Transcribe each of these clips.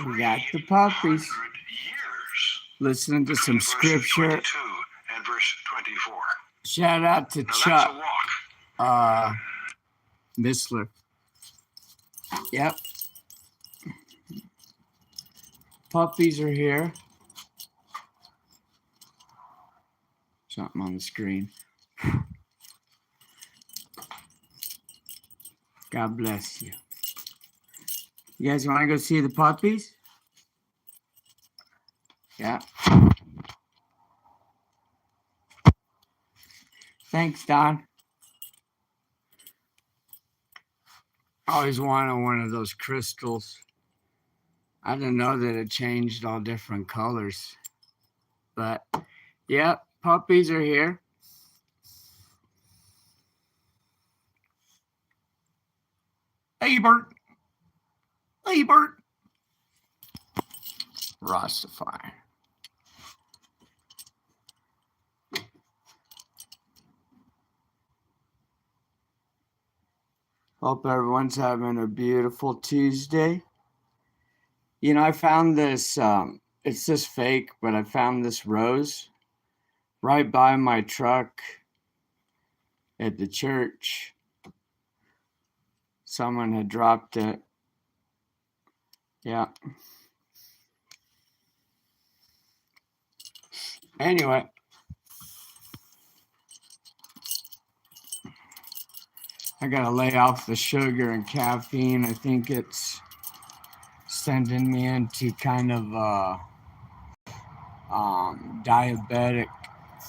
We got the puppies. Listening to some scripture. And verse 24. Shout out to Chuck Missler. Yep. Puppies are here. Something on the screen. God bless you. You guys want to go see the puppies? Yeah. Thanks, Don. I always wanted one of those crystals. I didn't know that it changed all different colors. But, yeah, puppies are here. Hey, Bert. Hey, Bert. Rastafari. Hope everyone's having a beautiful Tuesday. You know, I found this, it's just fake, but I found this rose right by my truck at the church. Someone had dropped it. Yeah. Anyway. I gotta lay off the sugar and caffeine. I think it's sending me into kind of a diabetic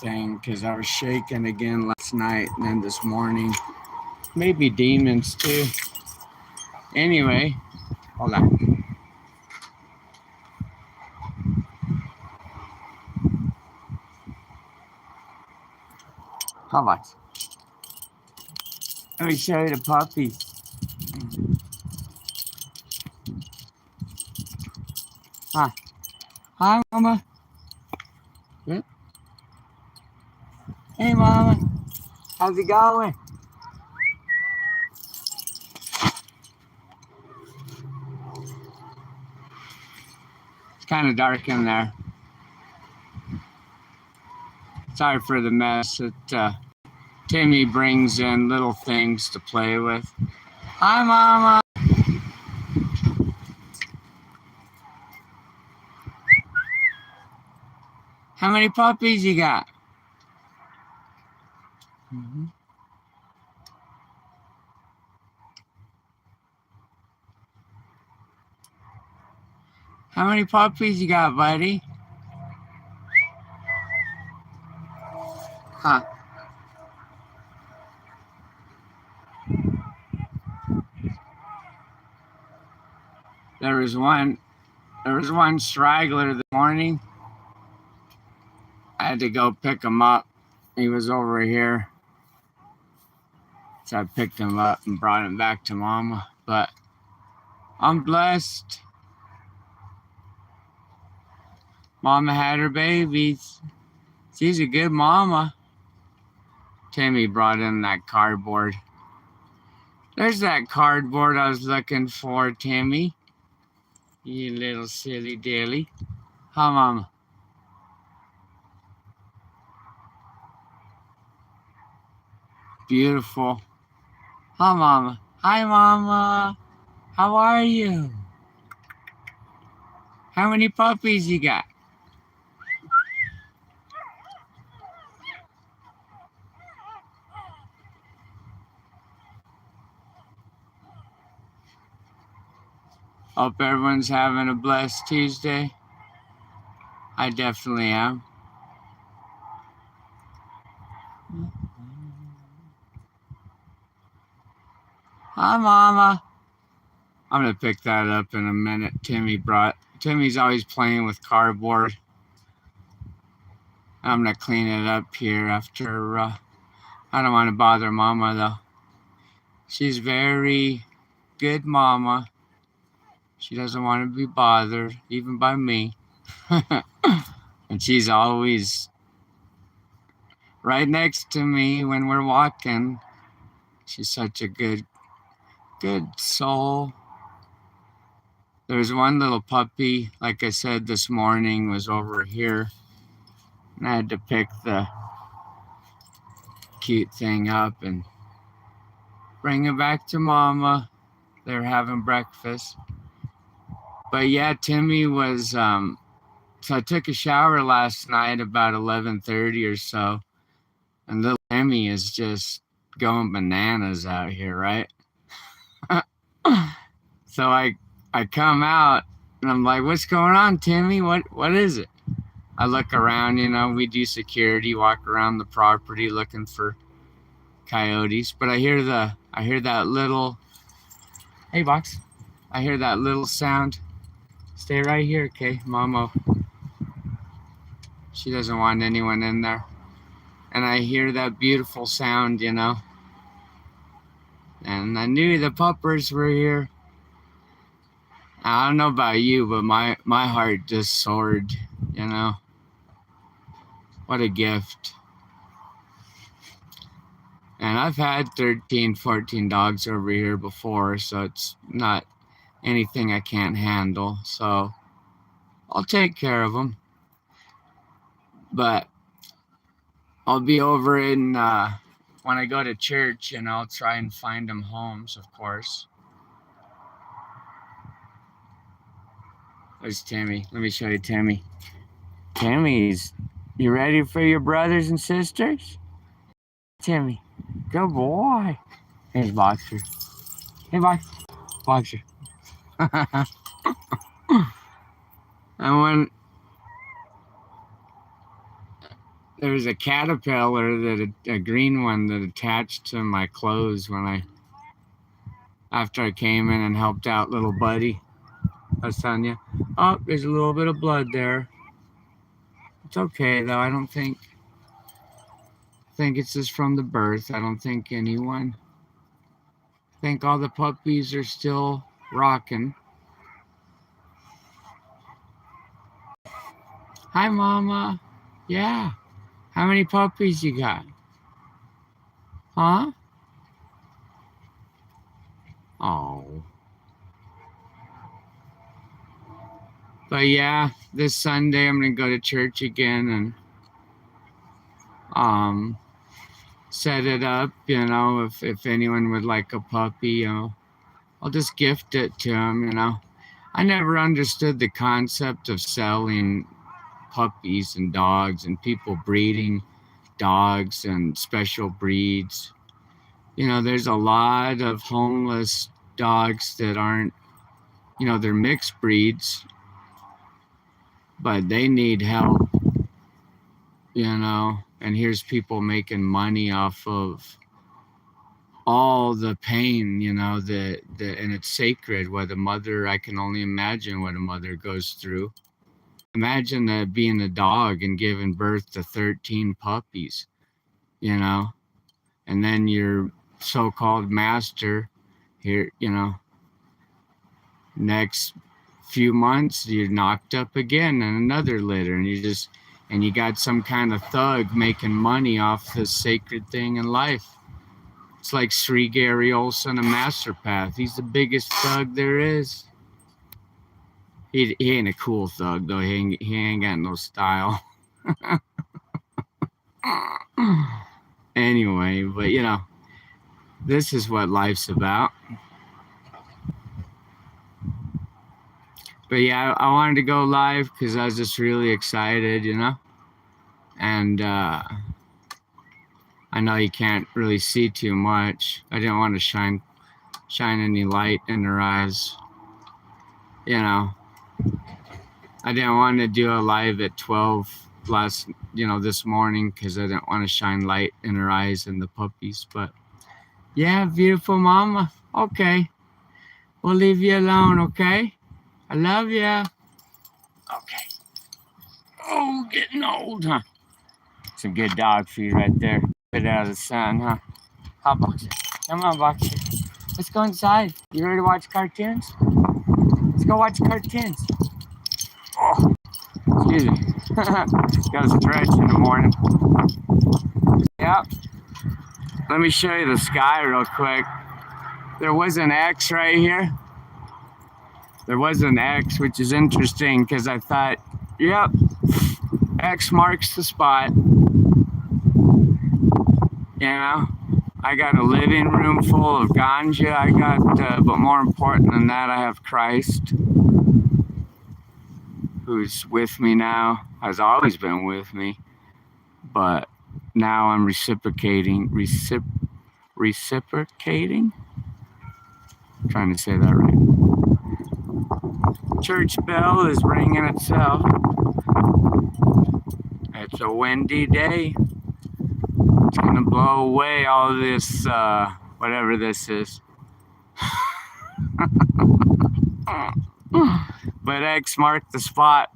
thing because I was shaking again last night and then this morning. Maybe demons too. Anyway, hold on. How much? Let me show you the puppy. Hi. Hi, Mama. Yeah. Hey, Mama. How's it going? It's kind of dark in there. Sorry for the mess. Timmy brings in little things to play with. Hi, Mama. How many puppies you got? Mm-hmm. How many puppies you got, buddy? Huh. There was one straggler this morning. I had to go pick him up. He was over here. So I picked him up and brought him back to Mama. But I'm blessed. Mama had her babies. She's a good mama. Timmy brought in that cardboard. There's that cardboard I was looking for, Timmy. You little silly dilly. Huh, Mama? Beautiful. Hi, Mama. Hi, Mama. How are you? How many puppies you got? Hope everyone's having a blessed Tuesday. I definitely am. Hi, Mama. I'm going to pick that up in a minute. Timmy's always playing with cardboard. I'm going to clean it up here after. I don't want to bother Mama, though. She's very good Mama. She doesn't want to be bothered, even by me. And she's always right next to me when we're walking. She's such a good soul. There's one little puppy, like I said this morning, was over here. And I had to pick the cute thing up and bring it back to Mama. They're having breakfast. But yeah, Timmy was, so I took a shower last night about 11:30 or so. And little Timmy is just going bananas out here, right? So I come out and I'm like, what's going on, Timmy? What is it? I look around, we do security, walk around the property looking for coyotes. But I hear that little, hey Box, I hear that little sound. Stay right here, okay, Mama. She doesn't want anyone in there. And I hear that beautiful sound, and I knew the puppers were here. I don't know about you, but my heart just soared, What a gift. And I've had 13, 14 dogs over here before, so it's not anything I can't handle. So I'll take care of them. But I'll be over in, when I go to church, I'll try and find them homes, of course. There's Timmy. Let me show you Timmy. Timmy's, you ready for your brothers and sisters? Timmy, good boy. Here's Boxer. Hey, Boxer. And when there's a caterpillar, a green one that attached to my clothes after I came in and helped out little buddy. I was telling you, oh, there's a little bit of blood there. It's okay though. I don't think it's just from the birth. I don't think anyone. I think all the puppies are still rocking. Hi, Mama. Yeah. How many puppies you got? Huh? Oh. But yeah, this Sunday I'm gonna go to church again and set it up. If anyone would like a puppy, I'll just gift it to them. I never understood the concept of selling puppies and dogs and people breeding dogs and special breeds. There's a lot of homeless dogs that aren't, they're mixed breeds, but they need help, and here's people making money off of all the pain, and it's sacred. I can only imagine what a mother goes through. Imagine being a dog and giving birth to 13 puppies, and then your so-called master here, next few months you're knocked up again in another litter, and you got some kind of thug making money off this sacred thing in life. It's like Sri Gary Olson, a masterpath. He's the biggest thug there is. He ain't a cool thug though. He ain't got no style. Anyway, but this is what life's about. But yeah, I wanted to go live because I was just really excited, and I know you can't really see too much. I didn't want to shine any light in her eyes. I didn't want to do a live at 12 this morning because I didn't want to shine light in her eyes and the puppies. But yeah, beautiful Mama. Okay, we'll leave you alone, okay? I love you. Okay. Oh, getting old, huh? Some good dog food right there. Put out of the sun, huh? Hot Boxer. Come on, Boxer. Let's go inside. You ready to watch cartoons? Let's go watch cartoons. Oh, excuse me. Gotta stretch in the morning. Yeah. Let me show you the sky real quick. There was an X right here. There was an X, which is interesting because I thought, yep, X marks the spot. You know, I got a living room full of ganja. But more important than that, I have Christ, who's with me now, has always been with me, but now I'm reciprocating. I'm trying to say that right. Church bell is ringing itself. It's a windy day. It's gonna blow away all this, whatever this is. But X marked the spot.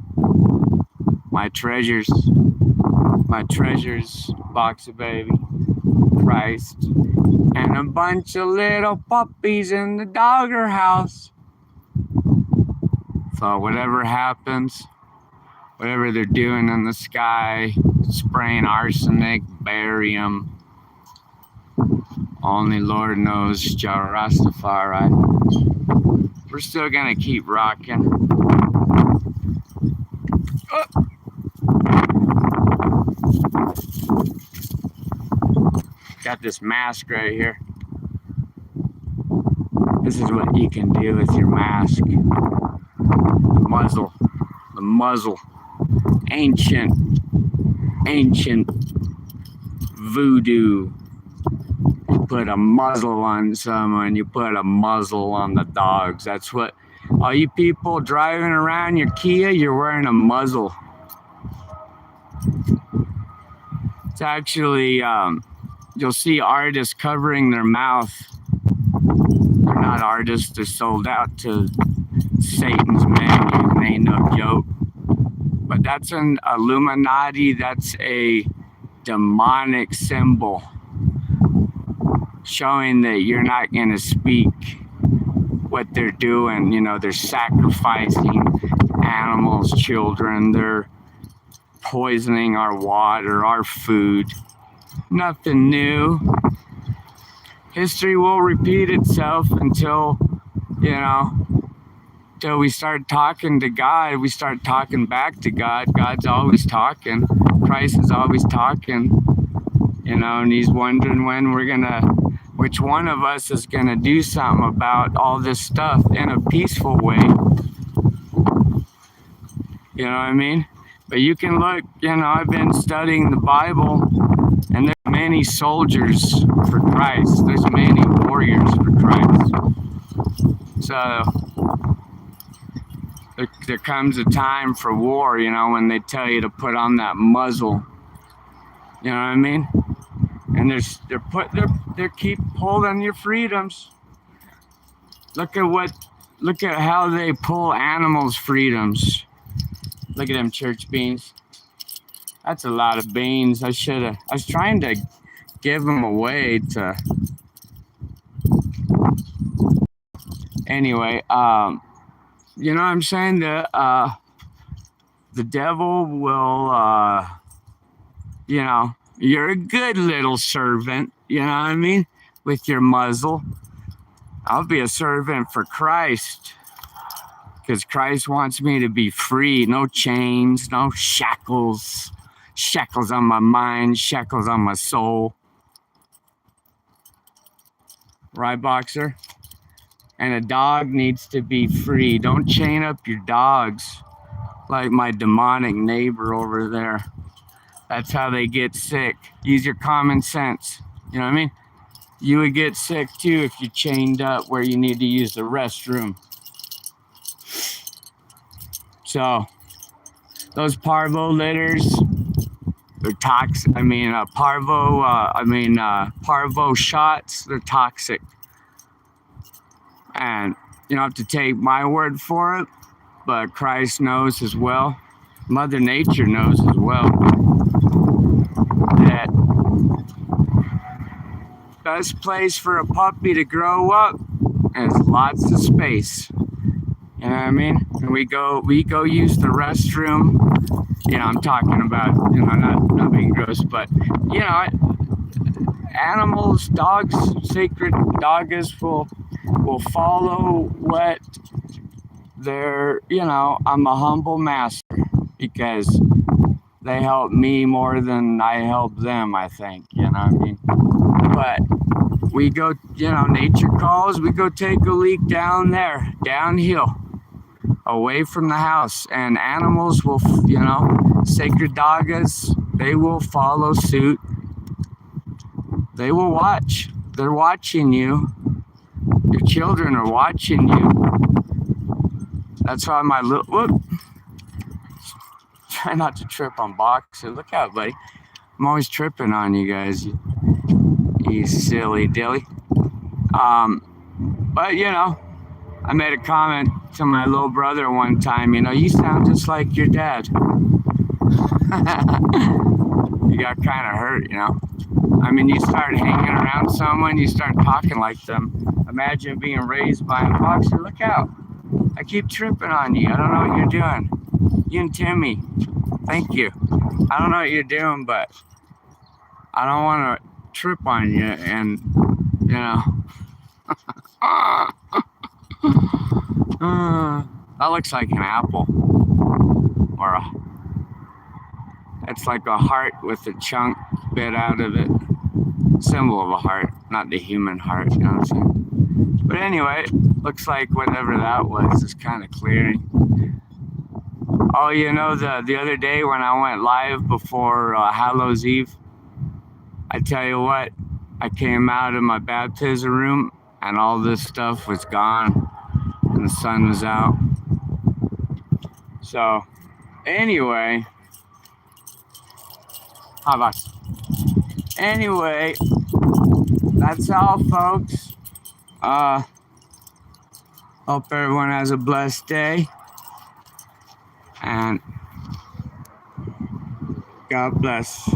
My treasures, box of baby, Christ, and a bunch of little puppies in the Dogger house. So whatever happens, whatever they're doing in the sky, spraying arsenic, barium, only Lord knows, Jah Rastafari. We're still gonna keep rocking. Got this mask right here. This is what you can do with your mask. The muzzle. Ancient voodoo. You put a muzzle on someone, you put a muzzle on the dogs. That's what, all you people driving around your Kia, you're wearing a muzzle. It's actually, you'll see artists covering their mouth. They're not artists, they're sold out to Satan's menu. It ain't no joke. But that's an Illuminati, that's a demonic symbol showing that you're not going to speak what they're doing. You know, they're sacrificing animals, children, they're poisoning our water, our food. Nothing new. History will repeat itself until, till we start talking to God, we start talking back to God. God's always talking. Christ is always talking, and he's wondering which one of us is gonna do something about all this stuff in a peaceful way. You know what I mean? But you can look, I've been studying the Bible, and there's many soldiers for Christ. There's many warriors for Christ. So there comes a time for war, when they tell you to put on that muzzle. You know what I mean? And they keep holding your freedoms. Look at how they pull animals' freedoms. Look at them church beans. That's a lot of beans. I was trying to give them away to. Anyway, you know what I'm saying? The devil will, you're a good little servant, you know what I mean? With your muzzle. I'll be a servant for Christ. Because Christ wants me to be free. No chains, no shackles. Shackles on my mind, shackles on my soul. Right, boxer? And a dog needs to be free. Don't chain up your dogs like my demonic neighbor over there. That's how they get sick. Use your common sense. You know what I mean? You would get sick too if you chained up where you need to use the restroom. So, those parvo litters, they're toxic. Parvo shots, they're toxic. And you don't have to take my word for it, but Christ knows as well. Mother Nature knows as well that best place for a puppy to grow up is lots of space. You know what I mean? And we go use the restroom. I'm talking about, not being gross, but animals, dogs, sacred doggas will follow what I'm a humble master because they help me more than I help them, I think, you know what I mean? But we go, nature calls, we go take a leak down there, downhill, away from the house, and animals will, sacred Doggas, they will follow suit. They will watch. They're watching you. Your children are watching you. That's why my little, whoop, try not to trip on Boxer. Look out, buddy. I'm always tripping on you guys. You silly dilly. But I made a comment to my little brother one time. You sound just like your dad. He got kind of hurt. I mean, you start hanging around someone, you start talking like them. Imagine being raised by a Boxer. Look out. I keep tripping on you. I don't know what you're doing. You and Timmy. Thank you. I don't know what you're doing, but I don't want to trip on you. And, that looks like an apple. Or it's like a heart with a chunk bit out of it. Symbol of a heart, not the human heart, you know what I'm saying? But anyway, looks like whatever that was is kind of clearing. Oh, the other day when I went live before Hallows Eve, I tell you what, I came out of my baptism room and all this stuff was gone and the sun was out. So, anyway, how about? Anyway, that's all, folks. Hope everyone has a blessed day. And God bless.